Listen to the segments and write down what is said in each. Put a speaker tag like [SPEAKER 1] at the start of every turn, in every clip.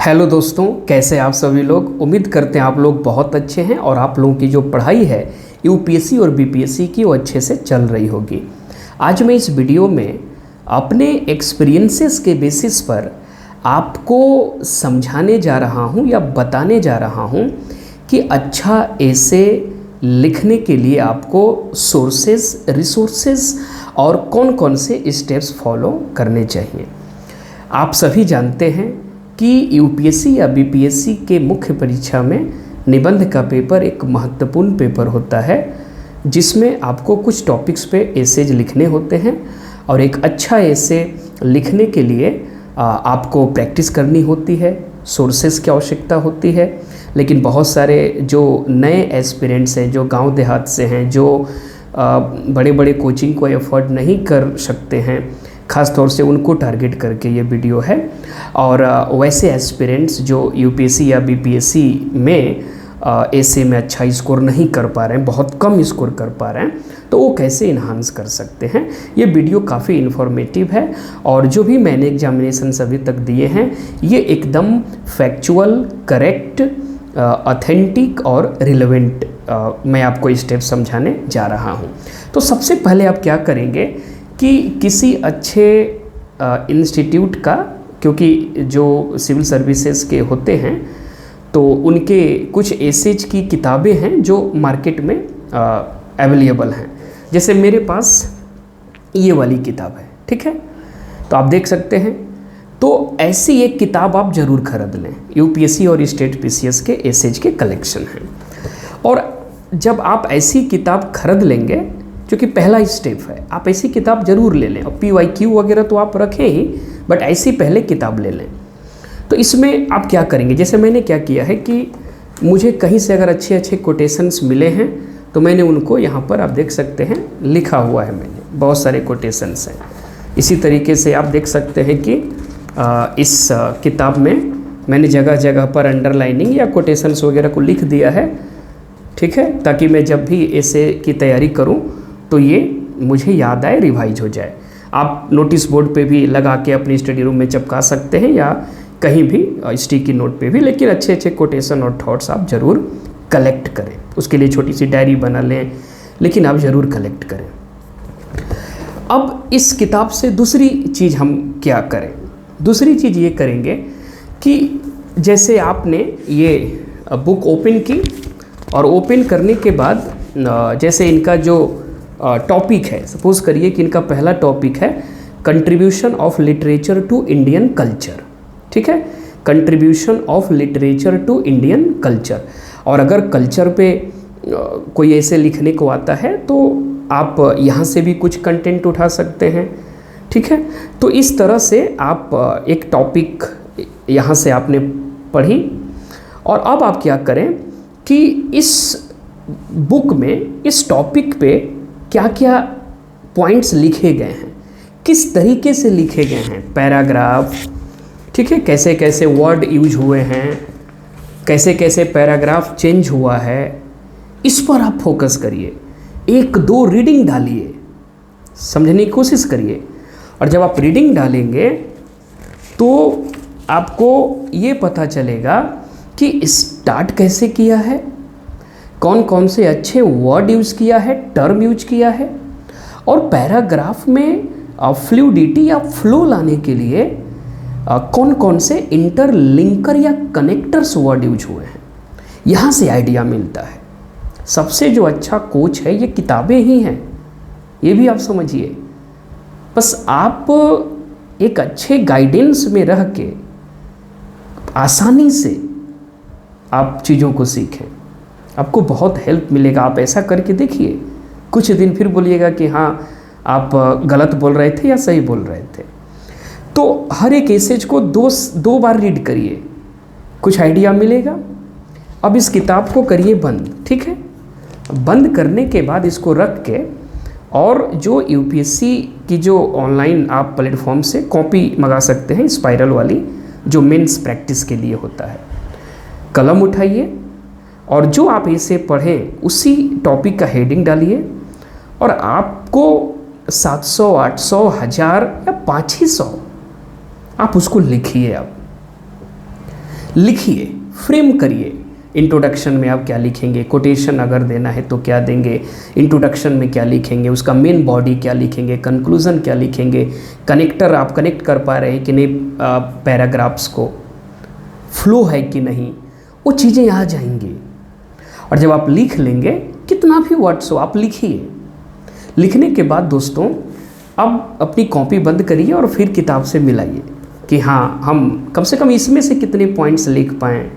[SPEAKER 1] Hello दोस्तों, कैसे आप सभी लोग। उम्मीद करते हैं आप लोग बहुत अच्छे हैं और आप लोगों की जो पढ़ाई है यूपीएससी और बीपीएससी की वो अच्छे से चल रही होगी। आज मैं इस वीडियो में अपने एक्सपीरियंसेस के बेसिस पर आपको समझाने जा रहा हूं या बताने जा रहा हूं कि अच्छा ऐसे लिखने के लिए आपको सोर्सेस, रिसोर्सेज और कौन कौन से स्टेप्स फॉलो करने चाहिए। आप सभी जानते हैं कि यूपीएससी या बीपीएससी के मुख्य परीक्षा में निबंध का पेपर एक महत्वपूर्ण पेपर होता है, जिसमें आपको कुछ टॉपिक्स पे एसेज लिखने होते हैं और एक अच्छा एसे लिखने के लिए आपको प्रैक्टिस करनी होती है, सोर्सेस की आवश्यकता होती है। लेकिन बहुत सारे जो नए एस्पिरेंट्स हैं, जो गांव देहात से हैं, जो बड़े बड़े कोचिंग को एफर्ट नहीं कर सकते हैं, ख़ास तौर से उनको टारगेट करके ये वीडियो है। और वैसे एस्पिरेंट्स जो यूपीएससी या बीपीएससी में एसे में अच्छा स्कोर नहीं कर पा रहे हैं, बहुत कम स्कोर कर पा रहे हैं, तो वो कैसे इन्हांस कर सकते हैं। ये वीडियो काफ़ी इन्फॉर्मेटिव है और जो भी मैंने एग्जामिनेशंस अभी तक दिए हैं ये एकदम फैक्चुअल, करेक्ट, ऑथेंटिक और रिलेवेंट मैं आपको स्टेप समझाने जा रहा हूँ। तो सबसे पहले आप क्या करेंगे कि किसी अच्छे इंस्टीट्यूट का, क्योंकि जो सिविल सर्विसेज के होते हैं तो उनके कुछ एसेज की किताबें हैं जो मार्केट में अवेलेबल हैं। जैसे मेरे पास ये वाली किताब है, ठीक है, तो आप देख सकते हैं। तो ऐसी एक किताब आप ज़रूर खरीद लें। यूपीएससी और स्टेट पीसीएस के एसेज के कलेक्शन हैं। और जब आप ऐसी किताब खरीद लेंगे, जो कि पहला स्टेप है, आप ऐसी किताब ज़रूर ले लें। और PYQ वगैरह तो आप रखें ही, बट ऐसी पहले किताब ले लें। तो इसमें आप क्या करेंगे, जैसे मैंने क्या किया है कि मुझे कहीं से अगर अच्छे अच्छे कोटेशंस मिले हैं तो मैंने उनको यहाँ पर आप देख सकते हैं लिखा हुआ है। मैंने बहुत सारे कोटेशंस हैं। इसी तरीके से आप देख सकते हैं कि इस किताब में मैंने जगह जगह पर अंडरलाइनिंग या कोटेशंस वगैरह को लिख दिया है, ठीक है, ताकि मैं जब भी ऐसे की तैयारी करूँ तो ये मुझे याद आए, रिवाइज हो जाए। आप नोटिस बोर्ड पे भी लगा के अपनी स्टडी रूम में चिपका सकते हैं या कहीं भी स्टिकी नोट पे भी, लेकिन अच्छे अच्छे कोटेशन और थॉट्स आप ज़रूर कलेक्ट करें। उसके लिए छोटी सी डायरी बना लें, लेकिन आप ज़रूर कलेक्ट करें। अब इस किताब से दूसरी चीज़ हम क्या करें, दूसरी चीज़ ये करेंगे कि जैसे आपने ये बुक ओपन की और ओपन करने के बाद जैसे इनका जो टॉपिक है, सपोज करिए कि इनका पहला टॉपिक है contribution of literature to Indian culture, ठीक है, contribution of literature to Indian culture. और अगर कल्चर पे कोई ऐसे लिखने को आता है तो आप यहाँ से भी कुछ कंटेंट उठा सकते हैं, ठीक है। तो इस तरह से आप एक टॉपिक यहाँ से आपने पढ़ी और अब आप क्या करें कि इस बुक में इस टॉपिक पे क्या क्या पॉइंट्स लिखे गए हैं, किस तरीके से लिखे गए हैं, पैराग्राफ, ठीक है, कैसे कैसे वर्ड यूज हुए हैं, कैसे कैसे पैराग्राफ चेंज हुआ है, इस पर आप फोकस करिए। एक दो रीडिंग डालिए, समझने की कोशिश करिए। और जब आप रीडिंग डालेंगे तो आपको ये पता चलेगा कि स्टार्ट कैसे किया है, कौन कौन से अच्छे वर्ड यूज़ किया है, टर्म यूज किया है, और पैराग्राफ में फ्लूइडिटी या फ्लो लाने के लिए कौन कौन से इंटरलिंकर या कनेक्टर्स वर्ड यूज हुए हैं। यहाँ से आइडिया मिलता है। सबसे जो अच्छा कोच है ये किताबें ही हैं, ये भी आप समझिए। बस आप एक अच्छे गाइडेंस में रह के आसानी से आप चीज़ों को सीखें, आपको बहुत हेल्प मिलेगा। आप ऐसा करके देखिए, कुछ दिन फिर बोलिएगा कि हाँ आप गलत बोल रहे थे या सही बोल रहे थे। तो हर एक एसेज को दो बार रीड करिए, कुछ आइडिया मिलेगा। अब इस किताब को करिए बंद, ठीक है। बंद करने के बाद इसको रख के, और जो यूपीएससी की जो ऑनलाइन आप प्लेटफॉर्म से कॉपी मंगा सकते हैं, स्पाइरल वाली, जो मेंस प्रैक्टिस के लिए होता है, कलम उठाइए और जो आप इसे पढ़ें उसी टॉपिक का हेडिंग डालिए और आपको 700, 800, 1000 या 500 आप उसको लिखिए। अब लिखिए, फ्रेम करिए। इंट्रोडक्शन में आप क्या लिखेंगे, कोटेशन अगर देना है तो क्या देंगे, इंट्रोडक्शन में क्या लिखेंगे, उसका मेन बॉडी क्या लिखेंगे, कंक्लूज़न क्या लिखेंगे, कनेक्टर आप कनेक्ट कर पा रहे हैं कि नहीं पैराग्राफ्स को, फ्लो है कि नहीं, वो चीज़ें आ जाएंगी। और जब आप लिख लेंगे, कितना भी वर्ड्स हो आप लिखिए। लिखने के बाद दोस्तों अब अपनी कॉपी बंद करिए और फिर किताब से मिलाइए कि हाँ हम कम से कम इसमें से कितने पॉइंट्स लिख पाएँ,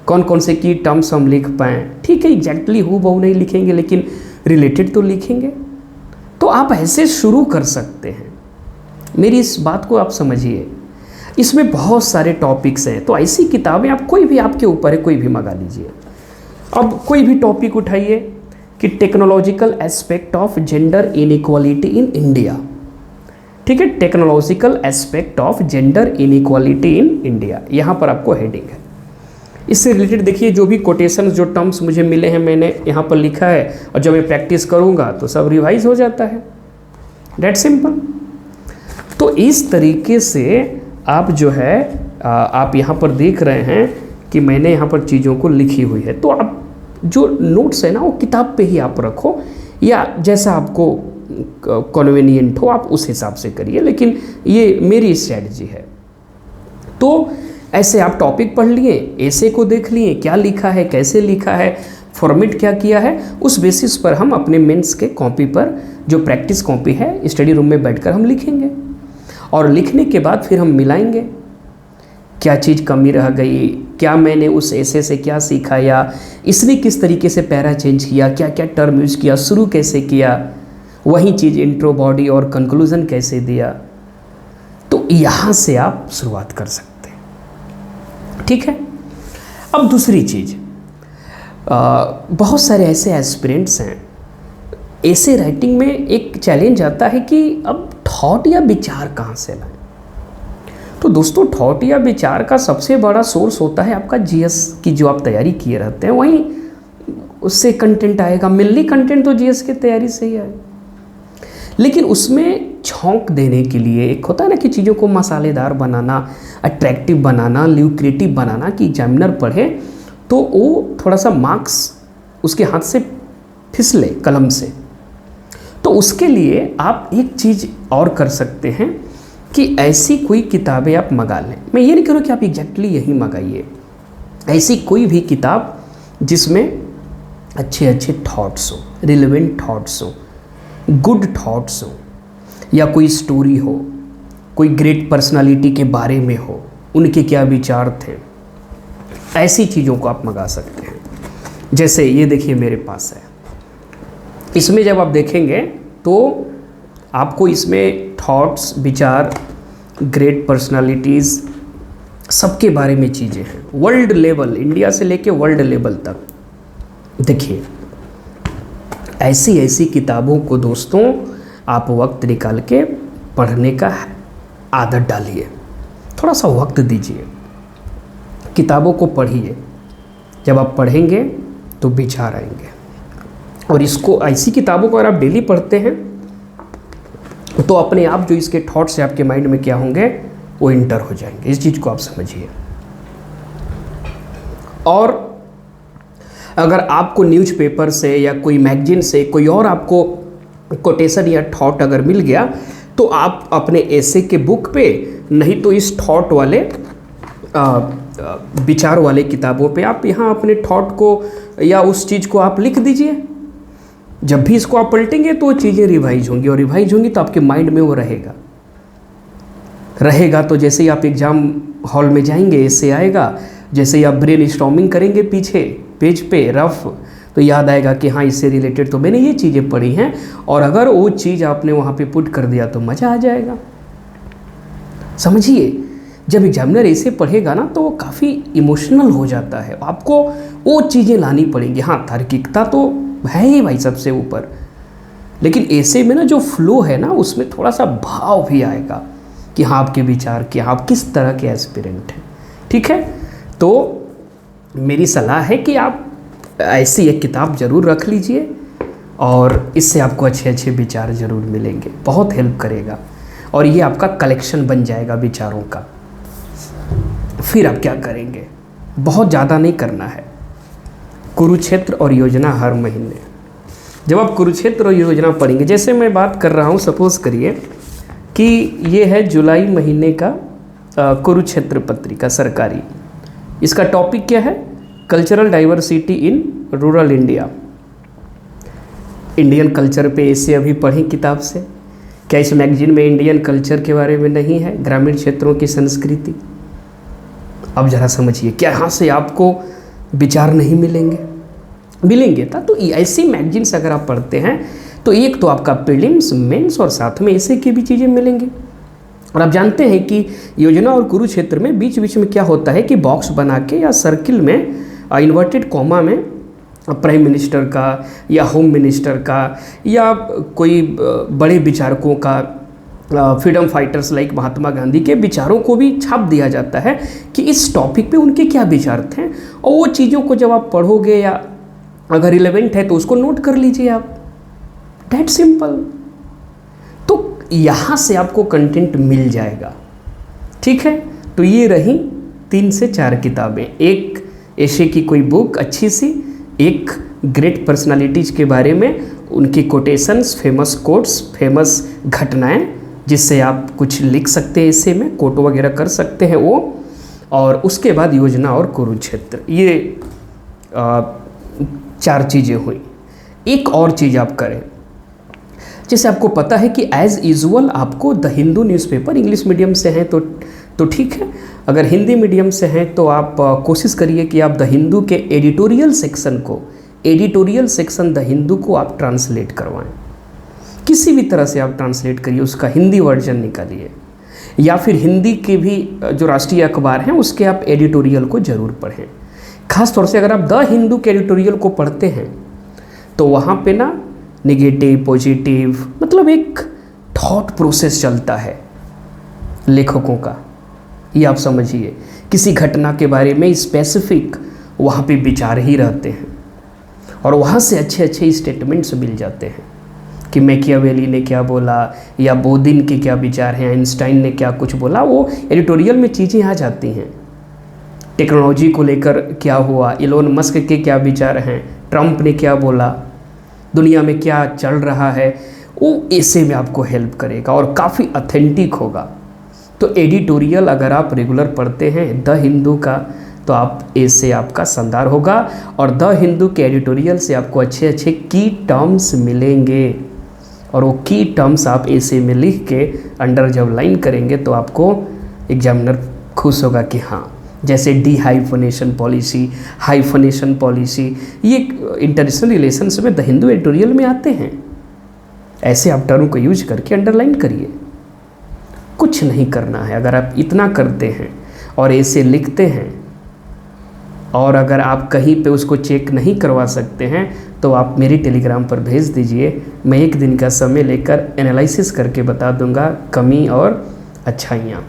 [SPEAKER 1] कौन कौन से की टर्म्स हम लिख पाएँ। ठीक है, एग्जैक्टली हूबहू नहीं लिखेंगे लेकिन रिलेटेड तो लिखेंगे। तो आप ऐसे शुरू कर सकते हैं। मेरी इस बात को आप समझिए, इसमें बहुत सारे टॉपिक्स हैं। तो ऐसी किताबें आप कोई भी, आपके ऊपर है, कोई भी मंगा लीजिए। अब कोई भी टॉपिक उठाइए कि technological aspect of gender inequality in India. ठीक है, technological aspect of gender inequality in India, यहाँ पर आपको हेडिंग है। इससे रिलेटेड देखिए जो भी कोटेशंस, जो टर्म्स मुझे मिले हैं मैंने यहाँ पर लिखा है, और जब मैं प्रैक्टिस करूँगा तो सब रिवाइज हो जाता है। डेट सिंपल। तो इस तरीके से आप जो है आप यहाँ पर देख रहे हैं कि मैंने यहाँ पर चीज़ों को लिखी हुई है। तो आप जो नोट्स है ना वो किताब पे ही आप रखो, या जैसा आपको कन्वीनियंट हो आप उस हिसाब से करिए, लेकिन ये मेरी स्ट्रैटेजी है। तो ऐसे आप टॉपिक पढ़ लिए, ऐसे को देख लिए, क्या लिखा है, कैसे लिखा है, फॉर्मेट क्या किया है, उस बेसिस पर हम अपने मेंस के कॉपी पर, जो प्रैक्टिस कॉपी है, स्टडी रूम में बैठकर हम लिखेंगे। और लिखने के बाद फिर हम मिलाएंगे, क्या चीज़ कमी रह गई, क्या मैंने उस ऐसे से क्या सीखा, या इसने किस तरीके से पैरा चेंज किया, क्या क्या टर्म यूज़ किया, शुरू कैसे किया, वही चीज़ इंट्रो, बॉडी और कंक्लूज़न कैसे दिया। तो यहाँ से आप शुरुआत कर सकते हैं। ठीक है। अब दूसरी चीज़, बहुत सारे ऐसे एस्पिरेंट्स हैं, ऐसे राइटिंग में एक चैलेंज आता है कि अब थॉट या विचार कहाँ से लाएं। तो दोस्तों थॉट या विचार का सबसे बड़ा सोर्स होता है आपका जीएस की जो आप तैयारी किए रहते हैं, वहीं उससे कंटेंट आएगा। मिलनी कंटेंट तो जीएस की तैयारी से ही आएगा, लेकिन उसमें छौंक देने के लिए एक होता है ना कि चीज़ों को मसालेदार बनाना, अट्रैक्टिव बनाना, ल्यूक्रेटिव बनाना, कि एग्जामिनर पढ़े तो वो थोड़ा सा मार्क्स उसके हाथ से फिसले कलम से। तो उसके लिए आप एक चीज़ और कर सकते हैं कि ऐसी कोई किताबें आप मंगा लें। मैं ये नहीं कह रहा कि आप एग्जैक्टली यही मंगाइए, ऐसी कोई भी किताब जिसमें अच्छे अच्छे थॉट्स हो, रिलेवेंट थॉट्स हो, गुड थॉट्स हो, या कोई स्टोरी हो, कोई ग्रेट पर्सनालिटी के बारे में हो, उनके क्या विचार थे, ऐसी चीज़ों को आप मंगा सकते हैं। जैसे ये देखिए मेरे पास है, इसमें जब आप देखेंगे तो आपको इसमें थॉट्स, विचार, ग्रेट पर्सनालिटीज़, सबके बारे में चीज़ें हैं, वर्ल्ड लेवल, इंडिया से लेके वर्ल्ड लेवल तक। देखिए ऐसी ऐसी किताबों को दोस्तों आप वक्त निकाल के पढ़ने का आदत डालिए, थोड़ा सा वक्त दीजिए, किताबों को पढ़िए। जब आप पढ़ेंगे तो विचार आएंगे, और इसको, ऐसी किताबों को अगर आप डेली पढ़ते हैं तो अपने आप जो इसके थॉट्स हैं आपके माइंड में क्या होंगे, वो इंटर हो जाएंगे। इस चीज़ को आप समझिए। और अगर आपको न्यूज़पेपर से या कोई मैगजीन से कोई और आपको कोटेशन या थॉट अगर मिल गया, तो आप अपने ऐसे के बुक पे, नहीं तो इस थॉट वाले विचार वाले किताबों पे आप यहाँ अपने थॉट को या उस चीज़ को आप लिख दीजिए। जब भी इसको आप पलटेंगे तो चीज़ें रिवाइज होंगी, और रिवाइज होंगी तो आपके माइंड में वो रहेगा। तो जैसे ही आप एग्ज़ाम हॉल में जाएंगे, ऐसे आएगा, जैसे ही आप ब्रेन स्टॉर्मिंग करेंगे पीछे पेज पे रफ, तो याद आएगा कि हाँ इससे रिलेटेड तो मैंने ये चीज़ें पढ़ी हैं, और अगर वो चीज़ आपने वहाँ पे पुट कर दिया तो मज़ा आ जाएगा। समझिए, जब एग्जामिनर ऐसे पढ़ेगा ना तो वो काफ़ी इमोशनल हो जाता है, आपको वो चीज़ें लानी पड़ेंगी। हाँ तार्किकता तो है ही भाई सबसे ऊपर, लेकिन ऐसे में ना जो फ्लो है ना उसमें थोड़ा सा भाव भी आएगा कि हाँ आपके विचार क्या, आप किस तरह के एस्पिरेंट हैं। ठीक है, तो मेरी सलाह है कि आप ऐसी एक किताब ज़रूर रख लीजिए, और इससे आपको अच्छे अच्छे विचार ज़रूर मिलेंगे, बहुत हेल्प करेगा, और ये आपका कलेक्शन बन जाएगा विचारों का। फिर आप क्या करेंगे, बहुत ज़्यादा नहीं करना है। कुरुक्षेत्र और योजना हर महीने, जब आप कुरुक्षेत्र और योजना पढ़ेंगे, जैसे मैं बात कर रहा हूँ, सपोज़ करिए कि ये है जुलाई महीने का कुरुक्षेत्र पत्रिका सरकारी। इसका टॉपिक क्या है? Cultural diversity in rural India. Indian culture पे ऐसे अभी पढ़ें किताब से। क्या इस मैगजीन में इंडियन कल्चर के बारे में नहीं है, ग्रामीण क्षेत्रों की संस्कृति? अब ज़रा समझिए, क्या यहाँ से आपको विचार नहीं मिलेंगे था? तो ऐसी मैगजीन्स अगर आप पढ़ते हैं तो एक तो आपका प्रीलिम्स, मेंस और साथ में ऐसे की भी चीज़ें मिलेंगी। और आप जानते हैं कि योजना और कुरुक्षेत्र में बीच बीच में क्या होता है कि बॉक्स बना के या सर्किल में इन्वर्टेड कॉमा में प्राइम मिनिस्टर का या होम मिनिस्टर का या कोई बड़े विचारकों का, freedom fighters like Mahatma Gandhi के विचारों को भी छाप दिया जाता है कि इस टॉपिक पे उनके क्या विचार थे। और वो चीज़ों को जब आप पढ़ोगे या अगर रिलेवेंट है तो उसको नोट कर लीजिए आप। That simple. तो यहाँ से आपको कंटेंट मिल जाएगा, ठीक है। तो ये रही 3 से 4 किताबें, एक ऐसे की कोई बुक अच्छी सी, एक ग्रेट पर्सनालिटीज़ के बारे में, उनकी कोटेशंस, फेमस कोट्स, फेमस घटनाएं जिससे आप कुछ लिख सकते हैं, ऐसे में कोट वगैरह कर सकते हैं वो, और उसके बाद योजना और कुरुक्षेत्र। ये 4 चीज़ें हुई। एक और चीज़ आप करें, जैसे आपको पता है कि एज़ यूजुअल आपको the Hindu newspaper, English medium से हैं तो ठीक है, अगर हिंदी मीडियम से हैं तो आप कोशिश करिए कि आप द हिंदू के एडिटोरियल सेक्शन द हिंदू को आप ट्रांसलेट करवाएं। किसी भी तरह से आप ट्रांसलेट करिए, उसका हिंदी वर्जन निकालिए, या फिर हिंदी के भी जो राष्ट्रीय अखबार हैं उसके आप एडिटोरियल को ज़रूर पढ़ें। खास तौर से अगर आप द हिंदू के एडिटोरियल को पढ़ते हैं तो वहाँ पे ना नेगेटिव, पॉजिटिव, मतलब एक थॉट प्रोसेस चलता है लेखकों का, ये आप समझिए। किसी घटना के बारे में स्पेसिफिक वहाँ पे विचार ही रहते हैं और वहाँ से अच्छे अच्छे स्टेटमेंट्स मिल जाते हैं कि मैकियावेली ने क्या बोला या बोदिन के क्या विचार हैं, आइंस्टाइन ने क्या कुछ बोला, वो एडिटोरियल में चीज़ें आ जाती हैं। टेक्नोलॉजी को लेकर क्या हुआ, इलोन मस्क के क्या विचार हैं, ट्रंप ने क्या बोला, दुनिया में क्या चल रहा है, वो ऐसे में आपको हेल्प करेगा और काफ़ी ऑथेंटिक होगा। तो एडिटोरियल अगर आप रेगुलर पढ़ते हैं द हिंदू का तो आप ऐसे आपका शानदार होगा, और द हिंदू के एडिटोरियल से आपको अच्छे अच्छे की टर्म्स मिलेंगे, और वो की टर्म्स आप ऐसे में लिख के अंडर जब लाइन करेंगे तो आपको एग्जामिनर खुश होगा कि हाँ, जैसे डी हाइफनेशन पॉलिसी, ये इंटरनेशनल रिलेशंस में द हिंदू एडिटोरियल में आते हैं। ऐसे आप टर्म को यूज करके अंडरलाइन करिए। कुछ नहीं करना है, अगर आप इतना करते हैं और ऐसे लिखते हैं, और अगर आप कहीं पे उसको चेक नहीं करवा सकते हैं तो आप मेरी टेलीग्राम पर भेज दीजिए। मैं 1 दिन का समय लेकर एनालिसिस करके बता दूंगा कमी और अच्छाइयाँ,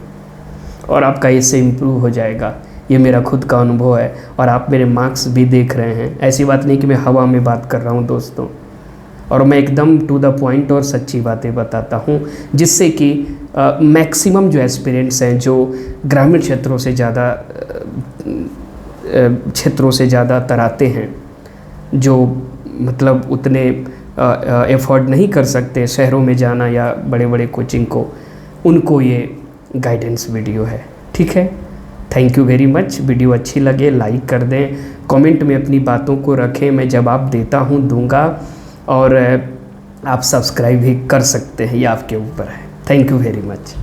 [SPEAKER 1] और आपका इससे इम्प्रूव हो जाएगा। ये मेरा खुद का अनुभव है और आप मेरे मार्क्स भी देख रहे हैं। ऐसी बात नहीं कि मैं हवा में बात कर रहा हूँ दोस्तों, और मैं एकदम टू द पॉइंट और सच्ची बातें बताता हूँ, जिससे कि मैक्सिमम जो एस्पिरेंट्स हैं जो ग्रामीण क्षेत्रों से ज़्यादा तराते हैं, जो मतलब उतने एफर्ट नहीं कर सकते शहरों में जाना या बड़े बड़े कोचिंग को, उनको ये गाइडेंस वीडियो है। ठीक है, thank you very much. Video अच्छी लगे लाइक कर दें, कमेंट में अपनी बातों को रखें, मैं जवाब देता हूँ, दूंगा, और आप सब्सक्राइब भी कर सकते हैं, ये आपके ऊपर है। Thank you very much.